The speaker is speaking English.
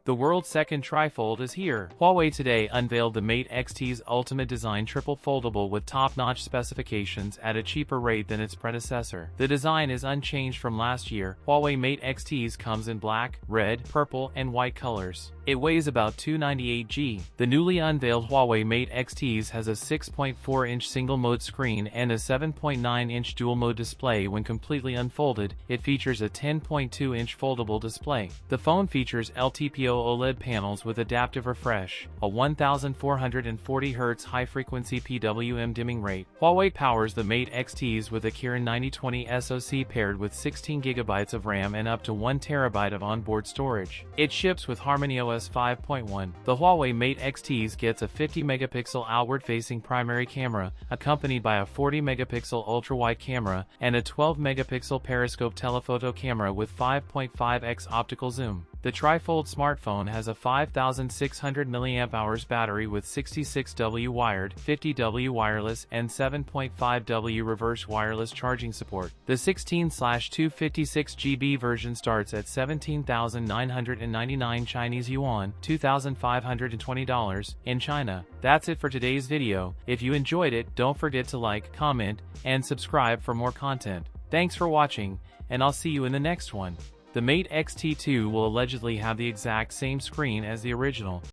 The world's second tri-fold is here. Huawei today unveiled the Mate XTs Ultimate Design triple foldable with top-notch specifications at a cheaper rate than its predecessor. The design is unchanged from last year. Huawei Mate XTs comes in black, red, purple, and white colors. It weighs about 298 g. The newly unveiled Huawei Mate XTs has a 6.4-inch single-mode screen and a 7.9-inch dual-mode display. When completely unfolded, it features a 10.2-inch foldable display. The phone features LTPO OLED panels with adaptive refresh, a 1440 Hz high-frequency PWM dimming rate. Huawei powers the Mate XTs with a Kirin 9020 SoC paired with 16 GB of RAM and up to 1 TB of onboard storage. It ships with HarmonyOS 5.1. The Huawei Mate XTs gets a 50-megapixel outward-facing primary camera, accompanied by a 40-megapixel ultra-wide camera and a 12-megapixel periscope telephoto camera with 5.5x optical zoom. The tri-fold smartphone has a 5600 mAh battery with 66W wired, 50W wireless, and 7.5W reverse wireless charging support. The 16/256GB version starts at 17,999 Chinese yuan, $2,520 in China. That's it for today's video. If you enjoyed it, don't forget to like, comment, and subscribe for more content. Thanks for watching, and I'll see you in the next one. The Mate XT2 will allegedly have the exact same screen as the original.